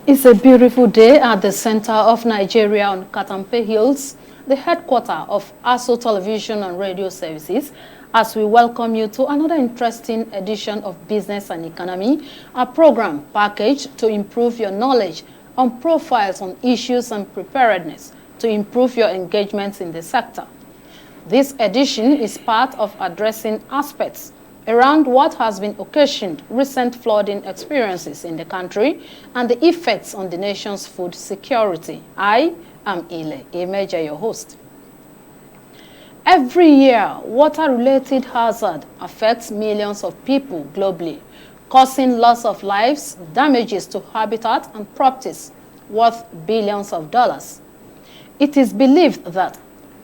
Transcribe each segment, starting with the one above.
It's a beautiful day at the center of Nigeria on Katampe Hills, the headquarters of ASO Television and Radio Services, as we welcome you to another interesting edition of Business and Economy, a program packaged to improve your knowledge on profiles on issues and preparedness to improve your engagements in the sector. This edition is part of addressing aspects around what has been occasioned recent flooding experiences in the country and the effects on the nation's food security. I am Ile Emeja, your host. Every year, water-related hazard affects millions of people globally, causing loss of lives, damages to habitat and properties worth billions of dollars. It is believed that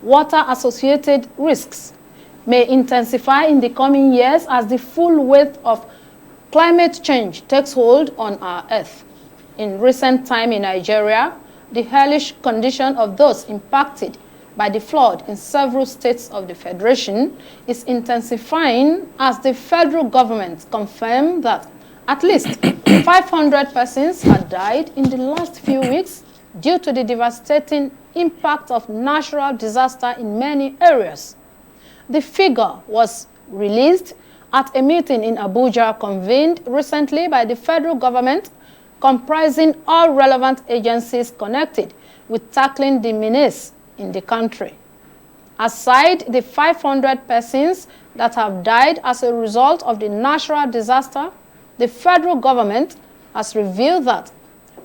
water-associated risks may intensify in the coming years as the full weight of climate change takes hold on our Earth. In recent time in Nigeria, the hellish condition of those impacted by the flood in several states of the Federation is intensifying as the federal government confirmed that at least 500 persons had died in the last few weeks due to the devastating impact of natural disaster in many areas. The figure was released at a meeting in Abuja convened recently by the federal government, comprising all relevant agencies connected with tackling the menace in the country. Aside the 500 persons that have died as a result of the natural disaster, the federal government has revealed that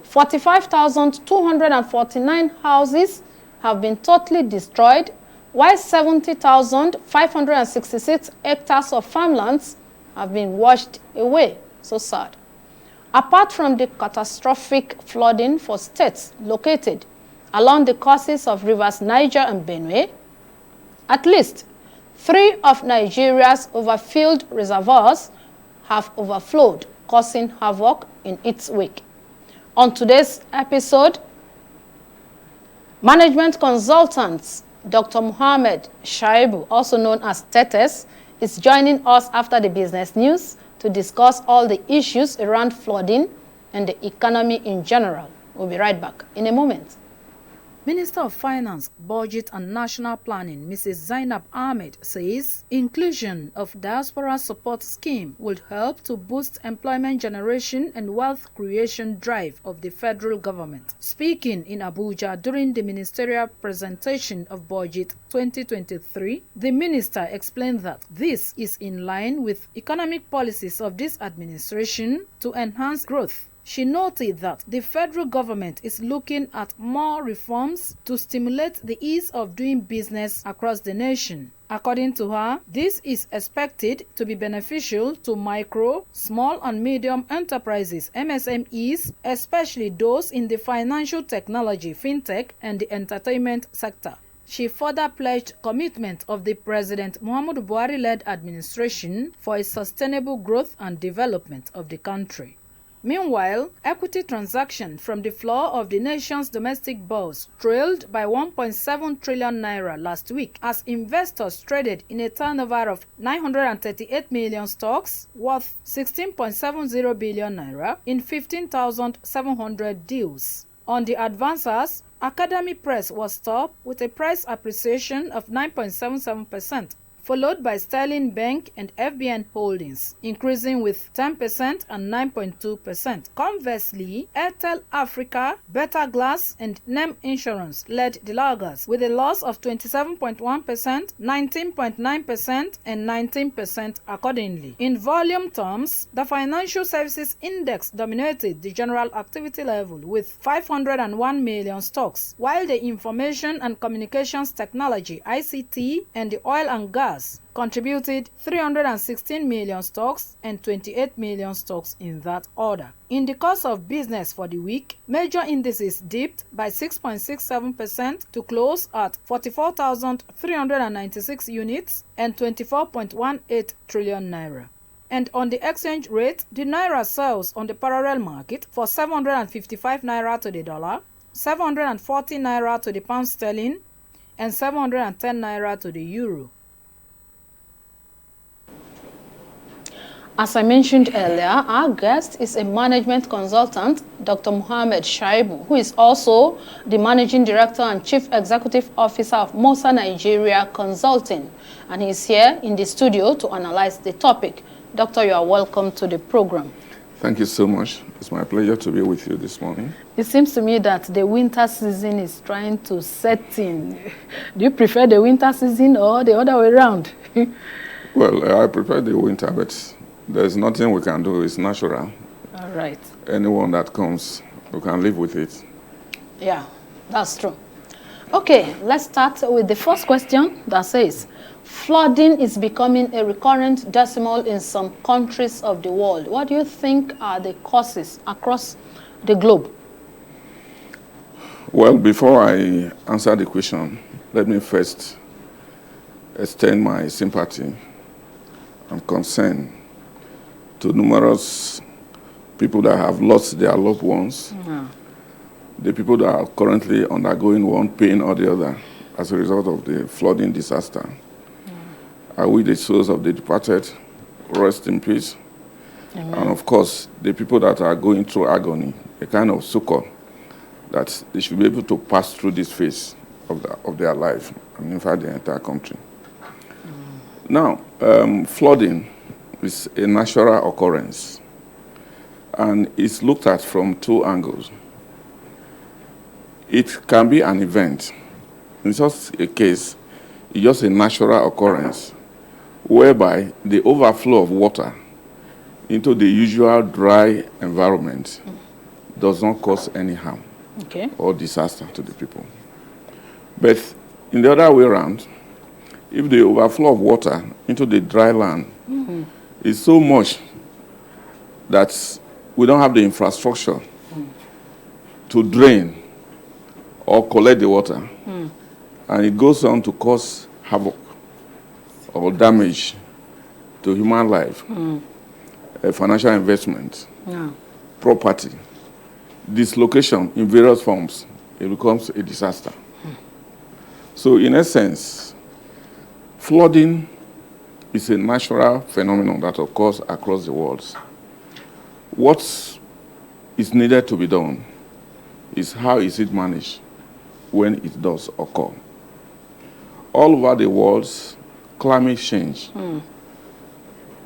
45,249 houses have been totally destroyed, while 70,566 hectares of farmlands have been washed away. So sad. Apart from the catastrophic flooding for states located along the courses of rivers Niger and Benue, at least 3 of Nigeria's overfilled reservoirs have overflowed, causing havoc in its wake. On today's episode, management consultants Dr. Mohammed Shaibu, also known as Tetes, is joining us after the business news to discuss all the issues around flooding and the economy in general. We'll be right back in a moment. Minister of Finance, Budget and National Planning, Mrs. Zainab Ahmed, says inclusion of diaspora support scheme would help to boost employment generation and wealth creation drive of the federal government. Speaking in Abuja during the ministerial presentation of Budget 2023, the minister explained that this is in line with economic policies of this administration to enhance growth. She noted that the federal government is looking at more reforms to stimulate the ease of doing business across the nation. According to her, this is expected to be beneficial to micro, small and medium enterprises, MSMEs, especially those in the financial technology, fintech and the entertainment sector. She further pledged commitment of the President Muhammadu Buhari-led administration for a sustainable growth and development of the country. Meanwhile, equity transaction from the floor of the nation's domestic bourse trailed by 1.7 trillion naira last week as investors traded in a turnover of 938 million stocks worth 16.70 billion naira in 15,700 deals. On the advancers, Academy Press was top with a price appreciation of 9.77%. Followed by Sterling Bank and FBN Holdings, increasing with 10% and 9.2%. Conversely, Airtel Africa, Beta Glass, and NEM Insurance led the laggards with a loss of 27.1%, 19.9%, and 19% accordingly. In volume terms, the Financial Services Index dominated the general activity level with 501 million stocks, while the Information and Communications Technology (ICT) and the Oil and Gas contributed 316 million stocks and 28 million stocks in that order. In the course of business for the week, major indices dipped by 6.67% to close at 44,396 units and 24.18 trillion naira. And on the exchange rate, the naira sells on the parallel market for 755 naira to the dollar, 740 naira to the pound sterling, and 710 naira to the euro. As I mentioned earlier, our guest is a management consultant, Dr. Mohammed Shaibu, who is also the Managing Director and Chief Executive Officer of Mosa Nigeria Consulting. And he's here in the studio to analyze the topic. Doctor, you are welcome to the program. Thank you so much. It's my pleasure to be with you this morning. It seems to me that the winter season is trying to set in. Do you prefer the winter season or the other way around? Well, I prefer the winter, but there's nothing we can do. It's natural. All right. Anyone that comes, we can live with it. Yeah, that's true. Okay, let's start with the first question that says, flooding is becoming a recurrent decimal in some countries of the world. What do you think are the causes across the globe? Well, before I answer the question, let me first extend my sympathy and concern to numerous people that have lost their loved ones, the people that are currently undergoing one pain or the other as a result of the flooding disaster. I wish the souls of the departed rest in peace. Amen. And of course, the people that are going through agony, a kind of succor, that they should be able to pass through this phase of their life, and in fact the entire country. Now, flooding is a natural occurrence, and it's looked at from two angles. It can be an event. In such a case, it's just a natural occurrence whereby the overflow of water into the usual dry environment does not cause any harm or disaster to the people. But in the other way around, if the overflow of water into the dry land is so much that we don't have the infrastructure to drain or collect the water, and it goes on to cause havoc or damage to human life, financial investment, property, dislocation in various forms, it becomes a disaster. So in essence, flooding is a natural phenomenon that occurs across the world. What is needed to be done is how is it managed when it does occur. All over the world, climate change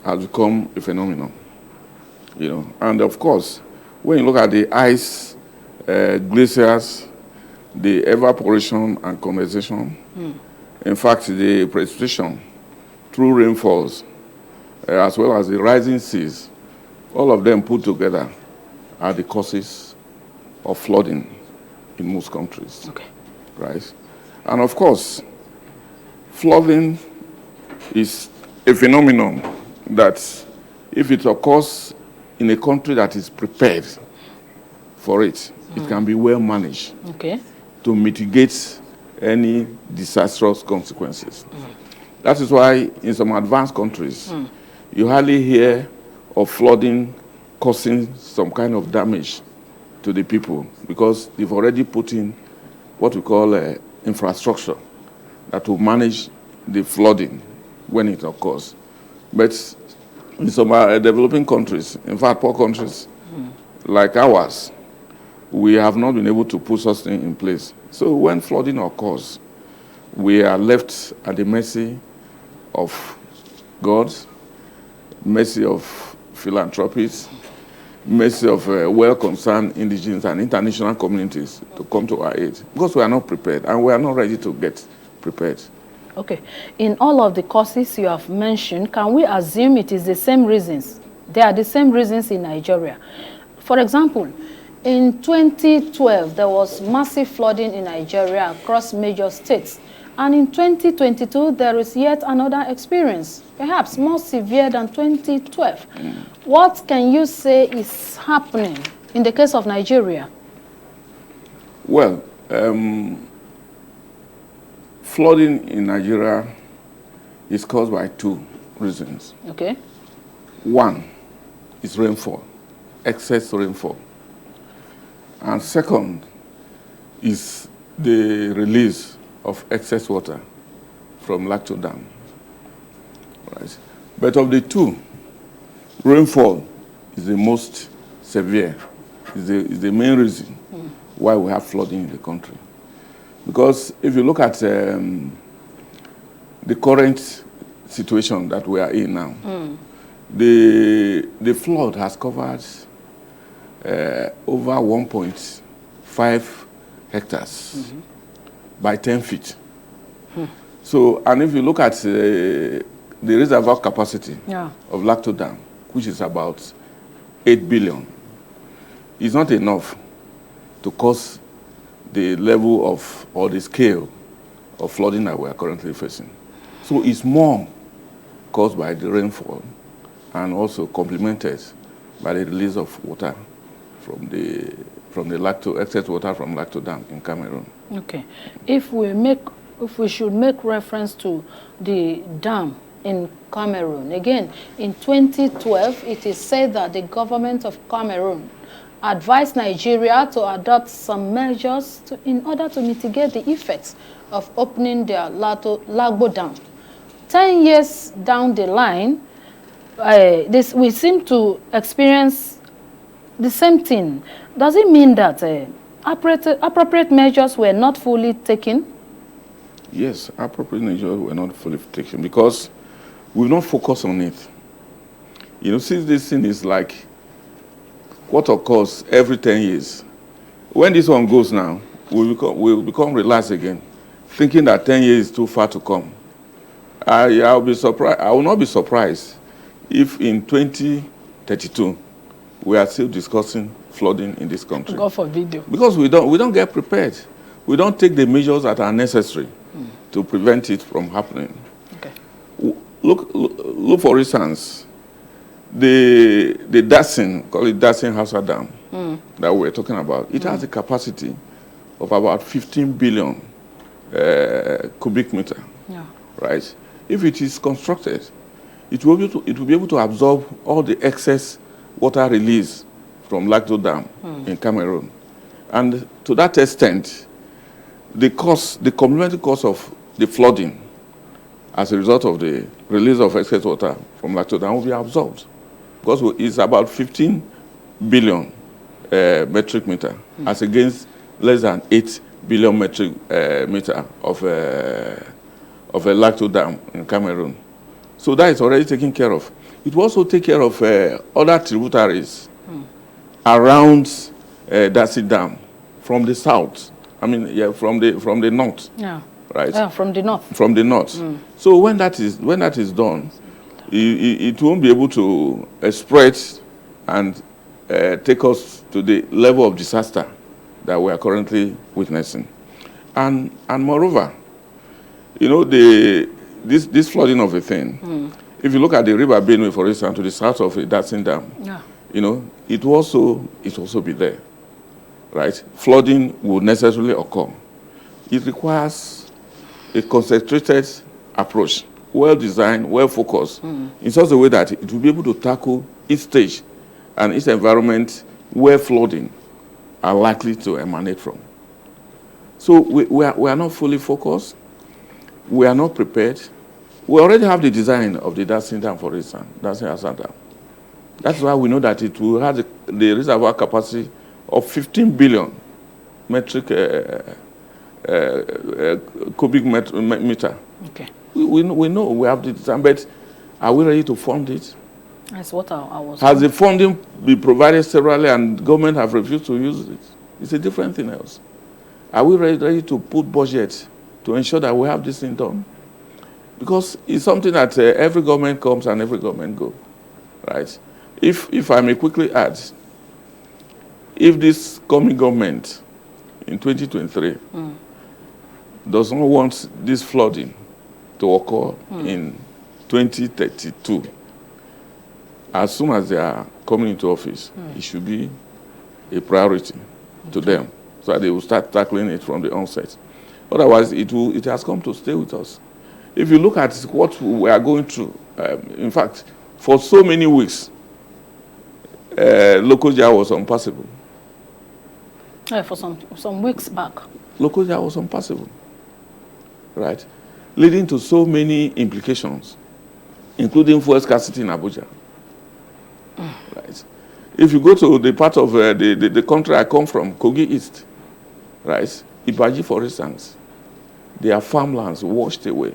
has become a phenomenon, and of course, when you look at the ice, glaciers, the evaporation and condensation, in fact, the precipitation through rainfalls, as well as the rising seas, all of them put together are the causes of flooding in most countries. Right? And of course, flooding is a phenomenon that if it occurs in a country that is prepared for it, it can be well managed to mitigate any disastrous consequences. That is why in some advanced countries, you hardly hear of flooding causing some kind of damage to the people because they've already put in what we call infrastructure that will manage the flooding when it occurs. But in some developing countries, in fact poor countries like ours, we have not been able to put such thing in place. So when flooding occurs, we are left at the mercy of God, mercy of philanthropists, mercy of well-concerned indigenous and international communities to come to our aid, because we are not prepared and we are not ready to get prepared. Okay. In all of the causes you have mentioned, can we assume it is the same reasons? They are the same reasons in Nigeria. For example, in 2012, there was massive flooding in Nigeria across major states. And in 2022, there is yet another experience, perhaps more severe than 2012. What can you say is happening in the case of Nigeria? Well, flooding in Nigeria is caused by two reasons. Okay. One is rainfall, excess rainfall. And second is the release of excess water from Lacto Dam. Right? But of the two, rainfall is the most severe, is the main reason why we have flooding in the country. Because if you look at the current situation that we are in now, the flood has covered over 1.5 hectares by 10 feet. So, and if you look at the reservoir capacity of Lacto Dam, which is about 8 billion, it's not enough to cause the level of, or the scale of flooding that we are currently facing. So it's more caused by the rainfall and also complemented by the release of water from the excess water from Lacto Dam in Cameroon. Okay. If we should make reference to the dam in Cameroon, again, in 2012, it is said that the government of Cameroon advised Nigeria to adopt some measures in order to mitigate the effects of opening their Lagbo Dam. 10 years down the line, we seem to experience the same thing. Does it mean that appropriate measures were not fully taken? Yes, appropriate measures were not fully taken because we've not focused on it. You know, since this thing is like what occurs every 10 years, when this one goes now, we'll become relaxed again, thinking that 10 years is too far to come. I'll be surprised. I will not be surprised if in 2032 we are still discussing flooding in this country. God forbid. Because we don't get prepared. We don't take the measures that are necessary to prevent it from happening. Okay. Look for instance, the Dasin, call it Dasin Hausa Dam, that we're talking about. It has a capacity of about 15 billion cubic meter. Yeah. Right? If it is constructed, it will be able to absorb all the excess water release from Lacto Dam in Cameroon. And to that extent, the complementary cost of the flooding as a result of the release of excess water from Lacto Dam will be absorbed. Because it's about 15 billion metric meter as against less than 8 billion metric meter of a Lacto Dam in Cameroon. So that is already taken care of. It will also take care of other tributaries around Dasin Dam from the south. I mean, yeah, from the north. Yeah. Right. Yeah, from the north. From the north. So when that is done, it won't be able to spread and take us to the level of disaster that we are currently witnessing. And moreover, you know, this flooding of a thing, if you look at the River Benue, for instance, to the south of the Dasin Dam, you know, it will also be there, right? Flooding will necessarily occur. It requires a concentrated approach, well-designed, well-focused, in such a way that it will be able to tackle each stage and each environment where flooding are likely to emanate from. So we are not fully focused. We are not prepared. We already have the design of the Dasin Dam, for instance, Dasin Hausa Dam. That's why we know that it will have the reservoir capacity of 15 billion metric cubic meter. Okay. We know we have the design, but are we ready to fund it? That's what I was. Has the funding been provided severally and government have refused to use it? It's a different thing else. Are we ready to put budget to ensure that we have this thing done? Because it's something that every government comes and every government goes, right? If I may quickly add, if this coming government in 2023 does not want this flooding to occur in 2032, as soon as they are coming into office, it should be a priority to them, so that they will start tackling it from the onset. Otherwise, it has come to stay with us. If you look at what we are going through, in fact, for so many weeks, Lokoja was impassable. For some weeks back. Lokoja was impassable, right? Leading to so many implications, including fuel scarcity in Abuja. If you go to the part of the country I come from, Kogi East, right? Ibaji, for instance, their farmlands washed away.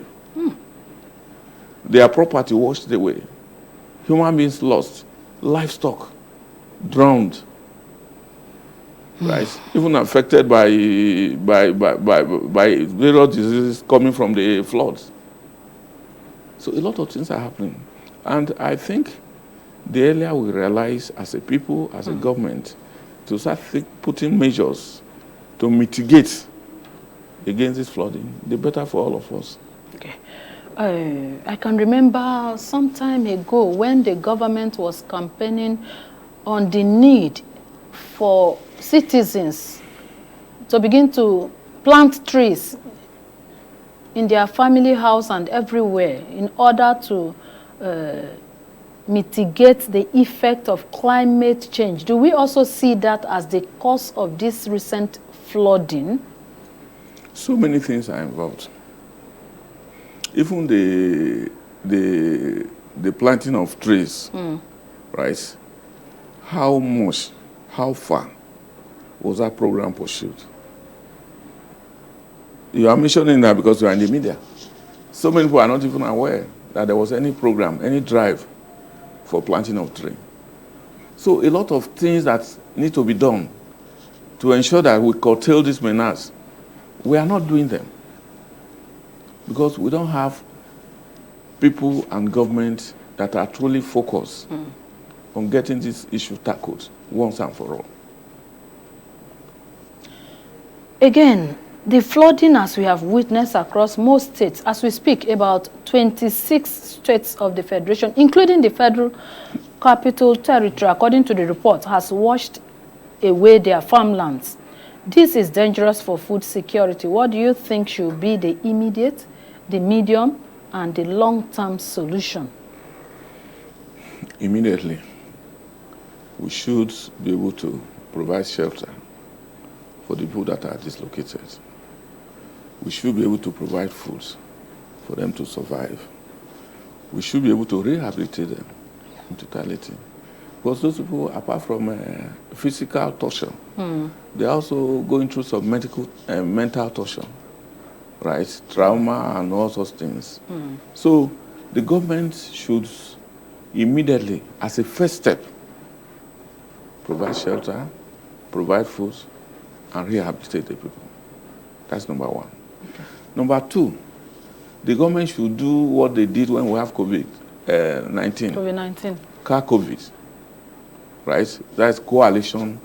Their property washed away. Human beings lost. Livestock drowned. Right? Even affected by various diseases coming from the floods. So a lot of things are happening. And I think the earlier we realize as a people, as a government, to start putting measures to mitigate against this flooding, the better for all of us. Okay. I can remember some time ago when the government was campaigning on the need for citizens to begin to plant trees in their family house and everywhere in order to mitigate the effect of climate change. Do we also see that as the cause of this recent flooding? So many things are involved. Even the planting of trees, right? How much, how far was that program pursued? You are mentioning that because you are in the media. So many people are not even aware that there was any program, any drive for planting of tree. So a lot of things that need to be done to ensure that we curtail this menace, we are not doing them because we don't have people and government that are truly focused on getting this issue tackled once and for all. Again, the flooding as we have witnessed across most states, as we speak, about 26 states of the Federation, including the Federal Capital Territory, according to the report, has washed away their farmlands. This is dangerous for food security. What do you think should be the immediate, the medium, and the long-term solution? Immediately, we should be able to provide shelter for the people that are dislocated. We should be able to provide food for them to survive. We should be able to rehabilitate them in totality. Because those people, apart from physical torture, they're also going through some mental torture, right? Trauma and all sorts of things. So the government should immediately, as a first step, provide shelter, provide food, and rehabilitate the people. That's number one. Okay. Number two, the government should do what they did when we have COVID-19. COVID-19. Car COVID, right? That's coalition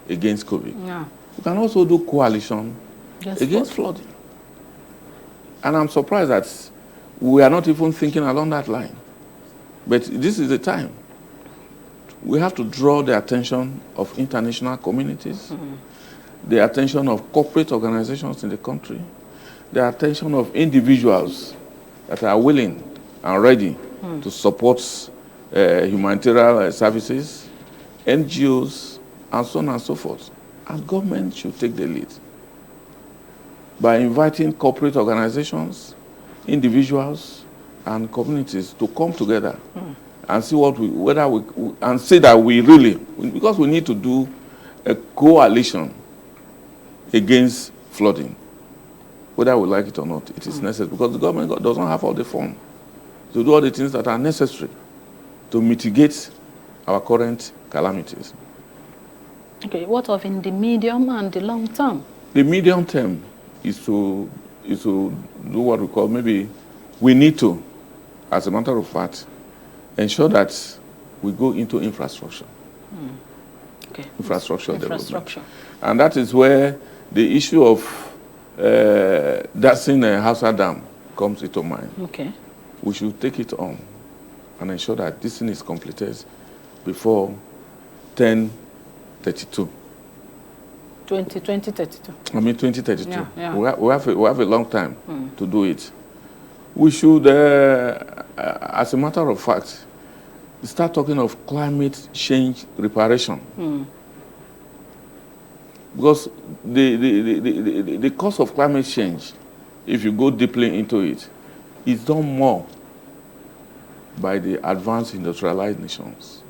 against COVID. Yeah. You can also do coalition against flooding. And I'm surprised that we are not even thinking along that line. But this is the time. We have to draw the attention of international communities, the attention of corporate organizations in the country, the attention of individuals that are willing and ready to support humanitarian services, NGOs, and so on and so forth. And government should take the lead by inviting corporate organizations, individuals, and communities to come together and see and say that we really, because we need to do a coalition against flooding, whether we like it or not. It is necessary because the government doesn't have all the funds to do all the things that are necessary to mitigate our current calamities. Okay, what of in the medium and the long term? The medium term is to do what we call, maybe we need to, as a matter of fact, ensure that we go into infrastructure. Okay. Infrastructure development. And that is where the issue of Dasin Hausa Dam comes into mind. Okay. We should take it on and ensure that this thing is completed before 1032. 2032. I mean 2032. Yeah, yeah. We have a long time to do it. We should, as a matter of fact, start talking of climate change reparation. Because the cause of climate change, if you go deeply into it, is done more by the advanced industrialized nations.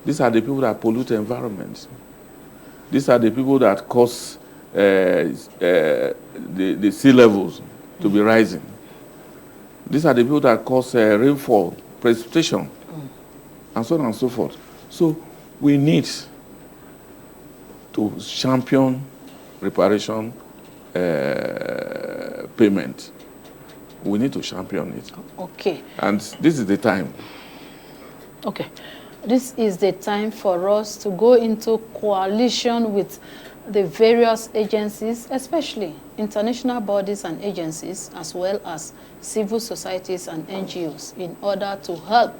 These are the people that pollute the environment. These are the people that cause the sea levels to be rising. These are the people that cause rainfall, precipitation, and so on and so forth. So we need to champion reparation payment. We need to champion it. Okay. And this is the time. Okay. This is the time for us to go into coalition with the various agencies, especially international bodies and agencies, as well as civil societies and NGOs, in order to help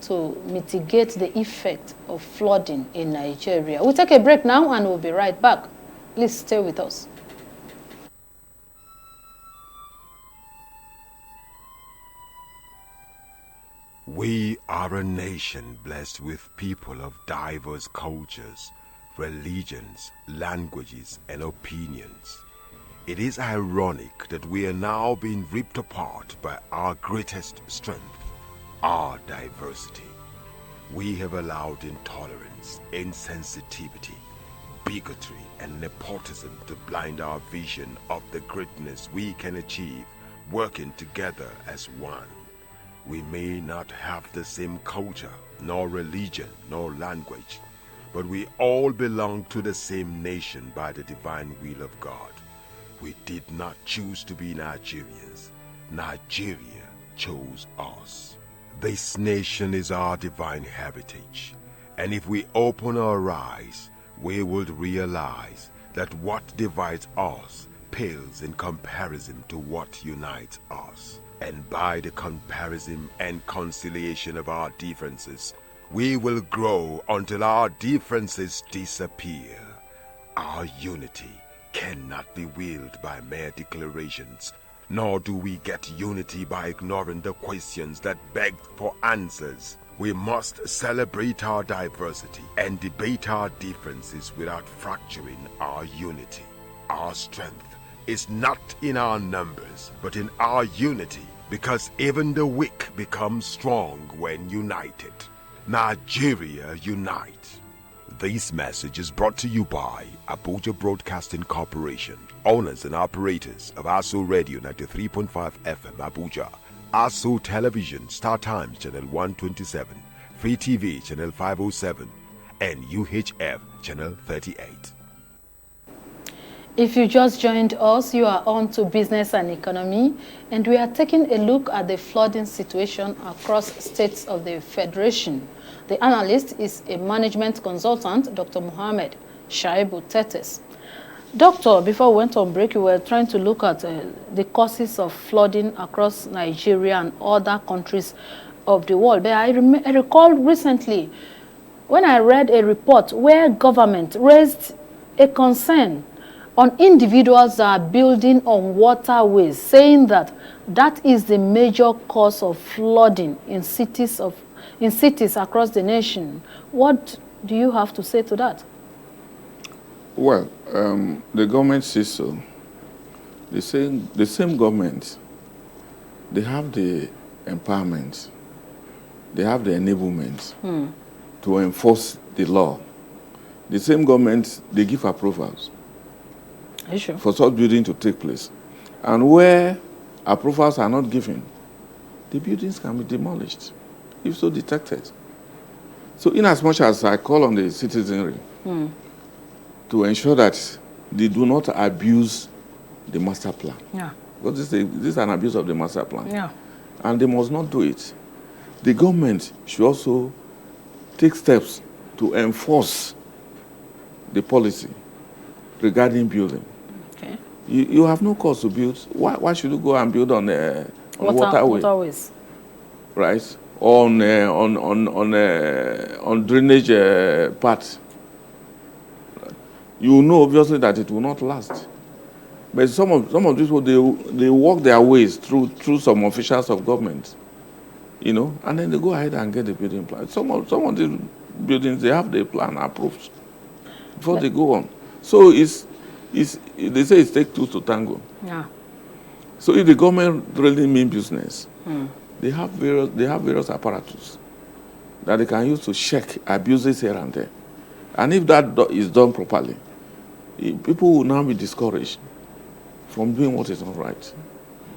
to mitigate the effect of flooding in Nigeria. We'll take a break now and we'll be right back. Please stay with us. We are a nation blessed with people of diverse cultures, religions, languages, and opinions. It is ironic that we are now being ripped apart by our greatest strength, our diversity. We have allowed intolerance, insensitivity, bigotry, and nepotism to blind our vision of the greatness we can achieve working together as one. We may not have the same culture, nor religion, nor language, but we all belong to the same nation by the divine will of God. We did not choose to be Nigerians. Nigeria chose us. This nation is our divine heritage, and if we open our eyes, we would realize that what divides us pales in comparison to what unites us. And by the comparison and conciliation of our differences, we will grow until our differences disappear. Our unity cannot be willed by mere declarations, nor do we get unity by ignoring the questions that beg for answers. We must celebrate our diversity and debate our differences without fracturing our unity. Our strength is not in our numbers, but in our unity, because even the weak become strong when united. Nigeria unite. This message is brought to you by Abuja Broadcasting Corporation, owners and operators of ASO Radio 93.5 FM Abuja, ASO Television Star Times Channel 127, Free TV Channel 507, and UHF Channel 38. If you just joined us, you are on to Business and Economy, and we are taking a look at the flooding situation across states of the Federation. The analyst is a management consultant, Dr. Mohammed Shaibu Tetes. Doctor, before we went on break, you were trying to look at the causes of flooding across Nigeria and other countries of the world. But I recall recently when I read a report where government raised a concern on individuals that are building on waterways, saying that that is the major cause of flooding in cities across the nation. What do you have to say to that? Well, the government says so. The same government, they have the empowerment, they have the enablement to enforce the law. The same government, they give approvals. Are you sure? For such building to take place. And where approvals are not given, the buildings can be demolished, if so detected. So in as much as I call on the citizenry to ensure that they do not abuse the master plan. Yeah. Because this is an abuse of the master plan. Yeah. And they must not do it. The government should also take steps to enforce the policy regarding building. Okay. You have no cause to build. Why should you go and build on waterways? Right? On drainage parts. You know obviously that it will not last. But some of these people, they walk their ways through some officials of government, you know, and then they go ahead and get the building plan. Some of the buildings, they have the plan approved before they go on. So they say it takes two to tango. Yeah. So if the government really mean business, they have various apparatus that they can use to check abuses here and there. And if that is done properly, people will now be discouraged from doing what is not right.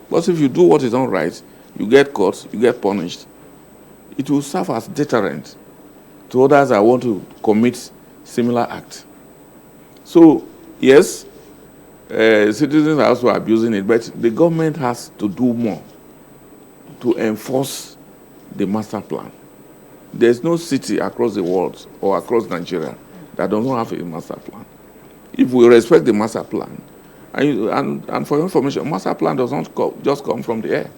But if you do what is not right, you get caught, you get punished, it will serve as deterrent to others that want to commit similar acts. So, yes, citizens are also abusing it, but the government has to do more to enforce the master plan. There's no city across the world or across Nigeria that does not have a master plan. If we respect the master plan, and for your information, master plan does not just come from the air.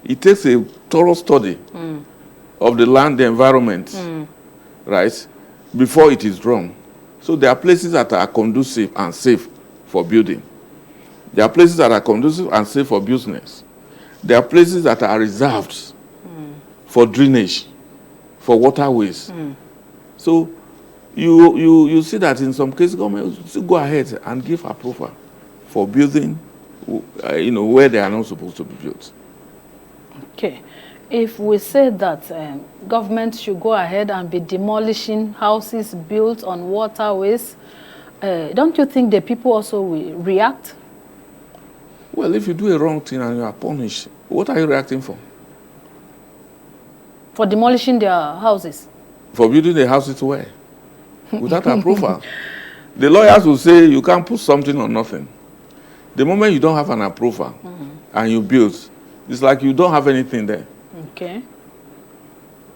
It takes a thorough study of the land, the environment, right, before it is drawn. So there are places that are conducive and safe for building. There are places that are conducive and safe for business. There are places that are reserved for drainage, for waterways. So you see that in some cases, government will still go ahead and give approval for building, where they are not supposed to be built. Okay. If we say that government should go ahead and be demolishing houses built on waterways, don't you think the people also will react? Well, if you do a wrong thing and you are punished, what are you reacting for? For demolishing their houses? For building the houses where? Without approval. The lawyers will say you can't put something on nothing. The moment you don't have an approval and you build, it's like you don't have anything there. Okay.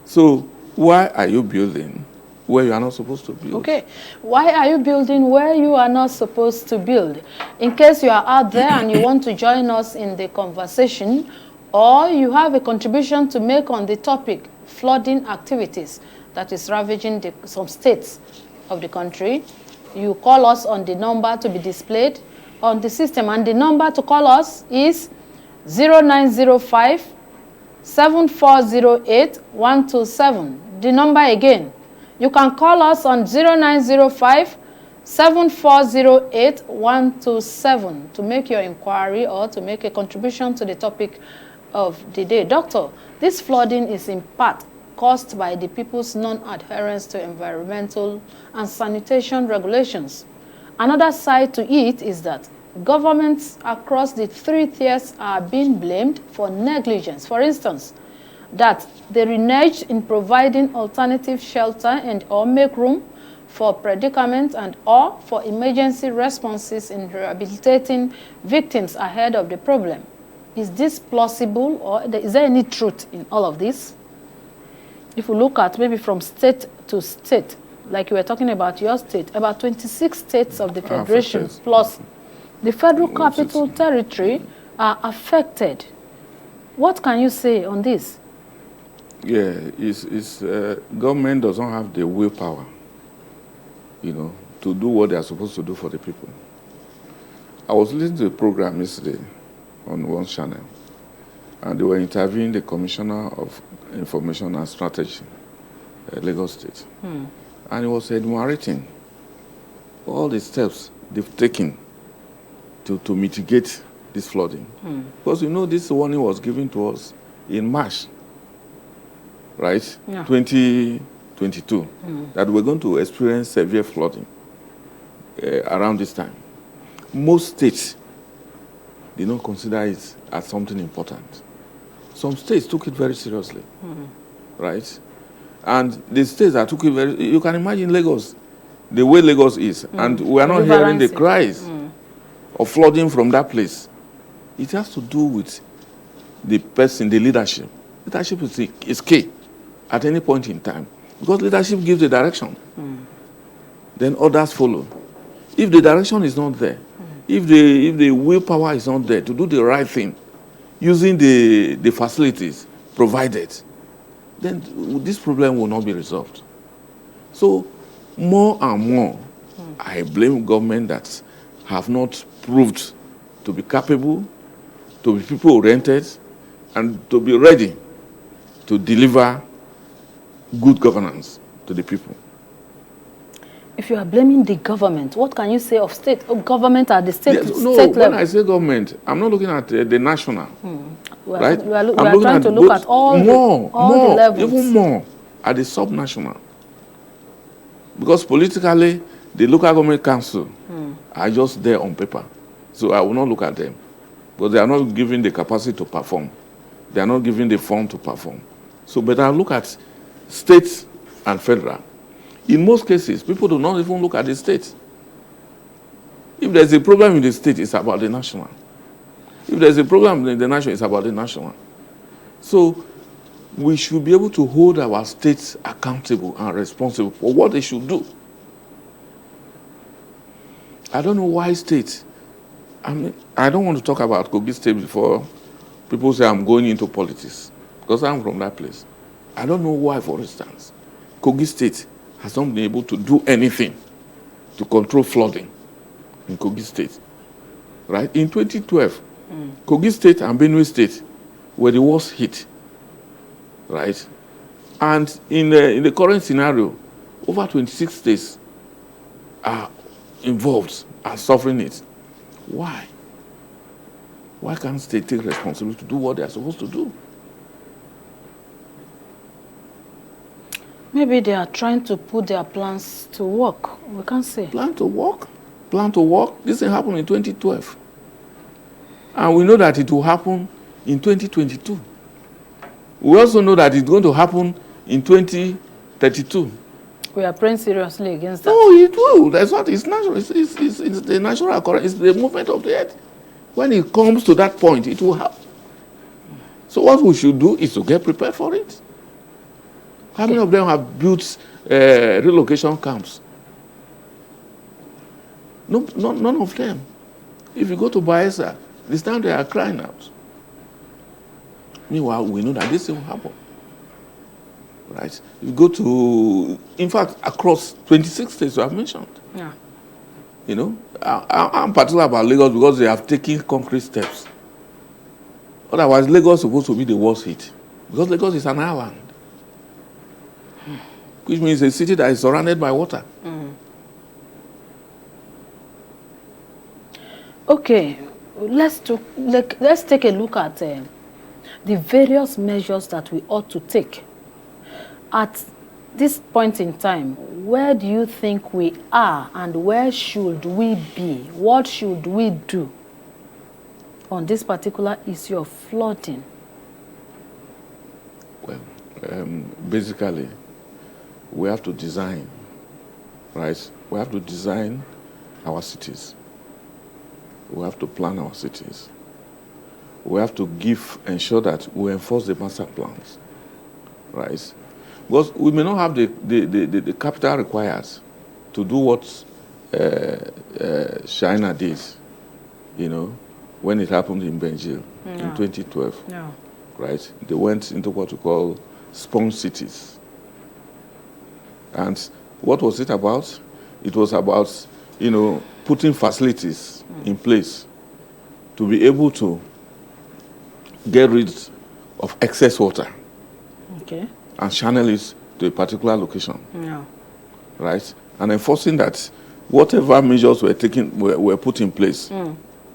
So why are you building where you are not supposed to build? Okay. Why are you building where you are not supposed to build? In case you are out there and you want to join us in the conversation, or you have a contribution to make on the topic flooding activities that is ravaging some states of the country, you call us on the number to be displayed on the system. And the number to call us is 0905 7408 127. The number again. You can call us on 0905 7408 127 to make your inquiry or to make a contribution to the topic of the day. Doctor, this flooding is in part caused by the people's non-adherence to environmental and sanitation regulations. Another side to it is that governments across the three tiers are being blamed for negligence. For instance, that they reneged in providing alternative shelter and or make room for predicament and or for emergency responses in rehabilitating victims ahead of the problem. Is this plausible, or is there any truth in all of this? If we look at maybe from state to state, like you were talking about your state, about 26 states of the Federation plus the Federal Capital Territory are affected. What can you say on this? Yeah, government does not have the willpower, to do what they are supposed to do for the people. I was listening to a program yesterday on one channel, and they were interviewing the Commissioner of Information and Strategy, Lagos State. And he was enumerating all the steps they've taken to mitigate this flooding. Because this warning was given to us in March, right? Yeah. 2022, that we're going to experience severe flooding around this time. Most states did not consider it as something important. Some states took it very seriously, right? And the states that took it you can imagine Lagos, the way Lagos is, and we are not hearing the cries of flooding from that place. It has to do with the person, the leadership. Leadership is key at any point in time, because leadership gives the direction. Then others follow. If the direction is not there, if the willpower is not there to do the right thing, using the facilities provided, then this problem will not be resolved. So more and more, I blame government that have not proved to be capable, to be people-oriented, and to be ready to deliver good governance to the people. If you are blaming the government, what can you say of state government at the state, state level? When I say government, I'm not looking at the national. We are, right? we are trying to look at all the levels. Even more. are the subnational. Because politically, the local government council are just there on paper. So I will not look at them. But they are not given the capacity to perform. They are not given the fund to perform. So, but I look at state and federal. In most cases, people do not even look at the state. If there's a problem in the state, it's about the national. If there's a problem in the national, it's about the national. So we should be able to hold our states accountable and responsible for what they should do. I don't know why states. I mean, I don't want to talk about Kogi State before people say I'm going into politics, because I'm from that place. I don't know why, for instance, Kogi State has not been able to do anything to control flooding in Kogi State. Right? In 2012, Kogi State and Benue State were the worst hit. Right? And in the current scenario, over 26 states are involved, are suffering it. Why? Why can't states take responsibility to do what they are supposed to do? Maybe they are trying to put their plans to work. We can't say. Plan to work? Plan to work? This thing happened in 2012. And we know that it will happen in 2022. We also know that it's going to happen in 2032. We are praying seriously against that. No, it will. That's what it's natural. It's the natural occurrence. It's the movement of the earth. When it comes to that point, it will happen. So what we should do is to get prepared for it. How many of them have built relocation camps? No, none of them. If you go to Bayelsa, this time they are crying out. Meanwhile, we know that this will happen. Right? You go to, in fact, across 26 states you have mentioned. Yeah. You know, I'm particular about Lagos because they have taken concrete steps. Otherwise, Lagos is supposed to be the worst hit. Because Lagos is an island. Which means a city that is surrounded by water. Okay, let's take a look at the various measures that we ought to take. At this point in time, where do you think we are and where should we be? What should we do on this particular issue of flooding? Well, basically, we have to design, right? We have to design our cities. We have to plan our cities. We have to ensure that we enforce the master plans, right? Because we may not have the capital required to do what China did, you know, when it happened in Benjil in 2012, right? They went into what we call sponge cities. And what was it about? It was about, you know, putting facilities in place to be able to get rid of excess water. Okay. And channel it to a particular location. Right? And enforcing that whatever measures were put in place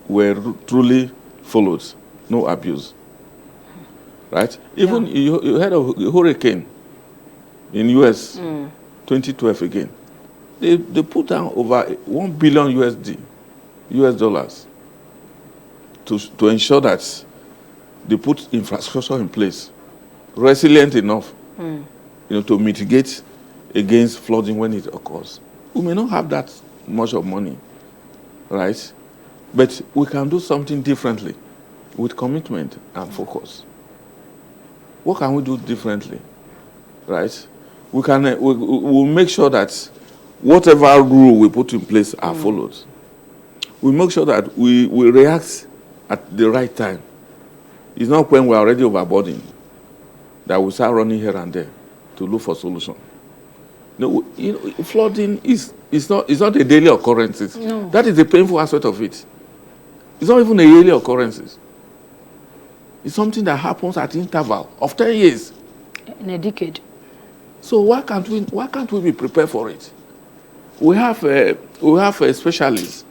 were truly followed. No abuse. Right? Even you heard of a hurricane in US 2012 again. They put down over $1 billion US dollars to ensure that they put infrastructure in place resilient enough you know, to mitigate against flooding when it occurs. We may not have that much of money, right? But we can do something differently with commitment and focus. What can we do differently, right? We can we'll make sure that whatever rule we put in place are followed. We make sure that we react at the right time. It's not when we're already overburdened that we start running here and there to look for solution. No, you know, flooding is not a daily occurrence. No. That is the painful aspect of it. It's not even a yearly occurrence. It's something that happens at interval of 10 years. In a decade. So why can't we be prepared for it? We have a specialist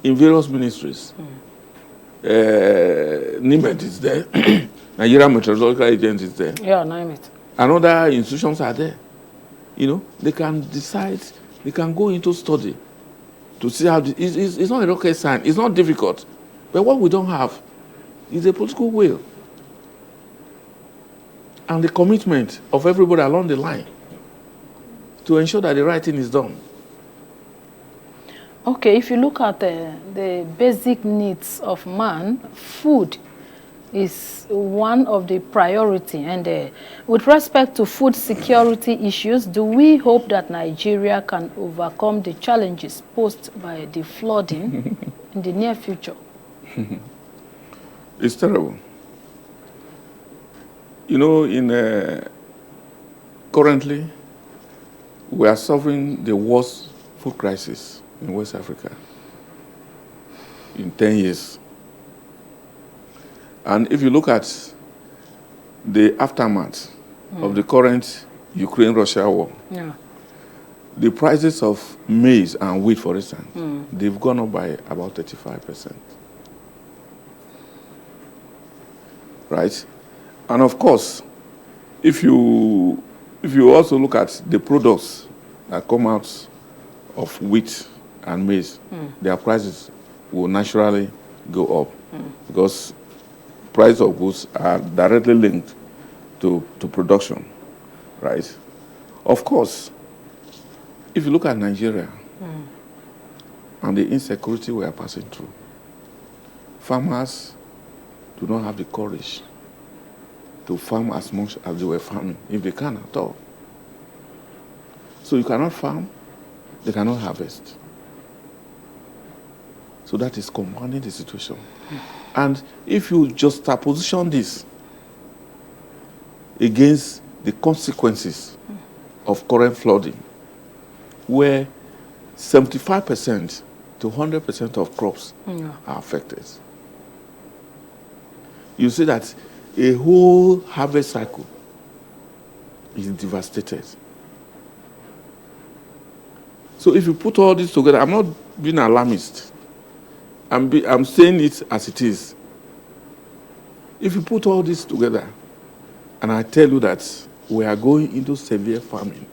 in various ministries. NIMET is there. Nigeria Meteorological Agency is there. Yeah, NIMET. And other institutions are there. You know, they can decide, they can go into study to see how, it's not a rocket science, it's not difficult. But what we don't have is a political will and the commitment of everybody along the line to ensure that the right thing is done. Okay, if you look at the basic needs of man, food is one of the priority. And with respect to food security issues, do we hope that Nigeria can overcome the challenges posed by the flooding in the near future? It's terrible. You know, currently, we are suffering the worst food crisis in West Africa in 10 years. And if you look at the aftermath of the current Ukraine-Russia war, the prices of maize and wheat, for instance, they've gone up by about 35%. Right? And of course, if you also look at the products that come out of wheat and maize, their prices will naturally go up because price of goods are directly linked to production, right? Of course, if you look at Nigeria and the insecurity we are passing through, farmers do not have the courage to farm as much as they were farming, if they can at all. So you cannot farm, they cannot harvest. So that is compounding the situation. And if you just position this against the consequences of current flooding, where 75% to 100% of crops are affected, you see that a whole harvest cycle is devastated. So if you put all this together, I'm not being alarmist. I'm saying it as it is. If you put all this together, and I tell you that we are going into severe famine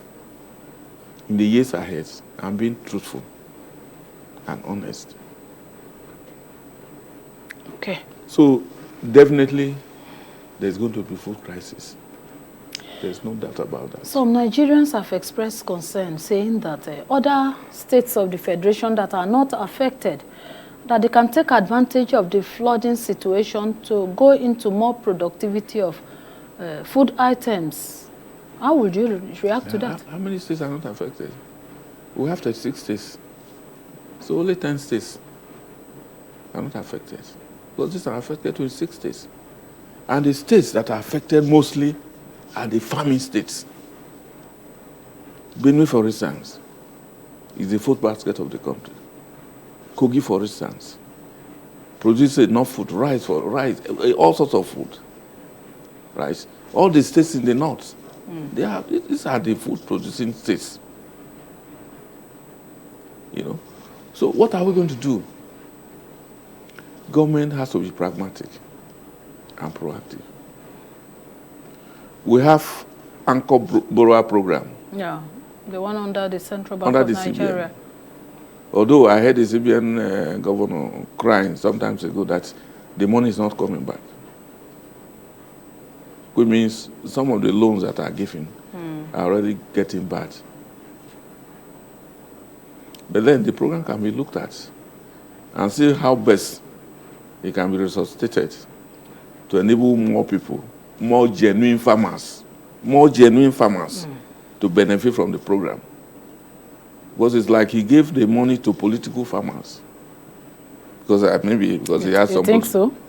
in the years ahead, I'm being truthful and honest. Okay. So definitely there's going to be food crisis. There's no doubt about that. Some Nigerians have expressed concern, saying that other states of the Federation that are not affected, that they can take advantage of the flooding situation to go into more productivity of food items. How would you react to that? How many states are not affected? We have 36 states. So only 10 states are not affected. Because these are affected 26 states. And the states that are affected mostly are the farming states. Benue, for instance, is the food basket of the country. Kogi, for instance, produces enough food, rice, all sorts of food. Right? All the states in the north, these are the food producing states. You know? So what are we going to do? Government has to be pragmatic and proactive. We have Anchor Borrower Program. Yeah, the one under the Central Bank of Nigeria. CBN. Although I heard the CBN governor crying sometimes ago that the money is not coming back. Which means some of the loans that are given are already getting bad. But then the program can be looked at and see how best it can be resuscitated to enable more people, more genuine farmers to benefit from the program. Because it's like he gave the money to political farmers. Because maybe because he has some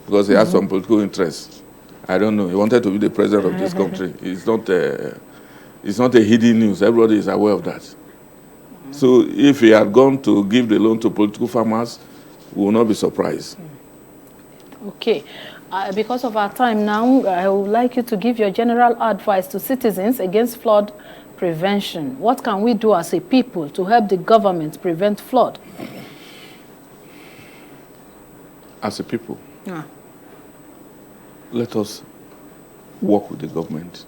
because he has some political interest. I don't know. He wanted to be the president of this country. It's not a hidden news. Everybody is aware of that. So if he had gone to give the loan to political farmers, we will not be surprised. Okay. Because of our time now, I would like you to give your general advice to citizens against flood prevention. What can we do as a people to help the government prevent flood? As a people, let us work with the government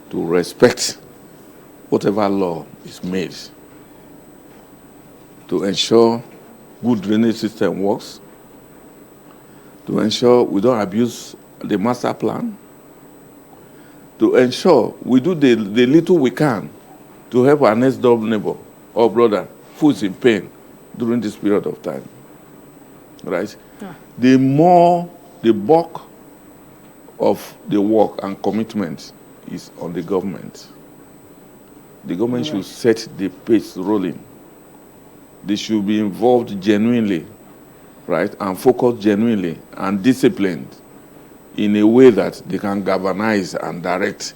to respect whatever law is made, to ensure good drainage system works, to ensure we don't abuse the master plan, to ensure we do the little we can to help our next door neighbor or brother who is in pain during this period of time. Right? Yeah. The bulk of the work and commitment is on the government. The government should set the pace rolling. They should be involved genuinely, right, and focused genuinely and disciplined in a way that they can galvanize and direct,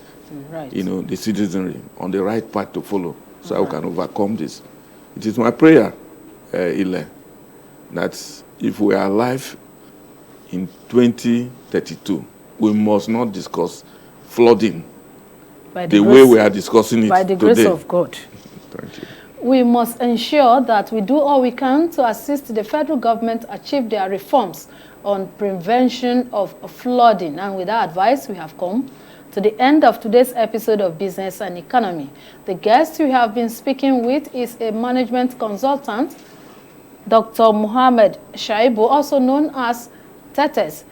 the citizenry on the right path to follow, so we can overcome this. It is my prayer, Ile, that if we are alive in 2032, we must not discuss flooding the way we are discussing it by the grace today. of God. Thank you. We must ensure that we do all we can to assist the federal government achieve their reforms on prevention of flooding. And with that advice, we have come to the end of today's episode of Business and Economy. The guest we have been speaking with is a management consultant, Dr. Mohammed Shaibu, also known as Tetes.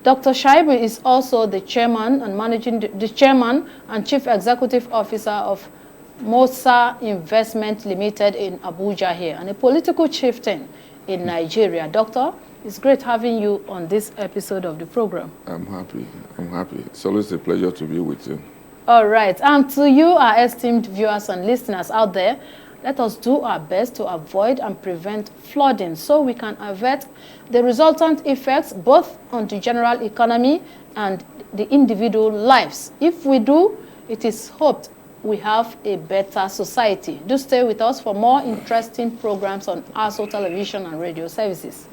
Dr. Shaibu is also the chairman and chief executive officer of Mosa Investment Limited in Abuja here, and a political chieftain in Nigeria. Doctor, it's great having you on this episode of the program. I'm happy. It's always a pleasure to be with you. All right. And to you, our esteemed viewers and listeners out there, let us do our best to avoid and prevent flooding so we can avert the resultant effects both on the general economy and the individual lives. If we do, it is hoped we have a better society. Do stay with us for more interesting programs on ASO television and radio services.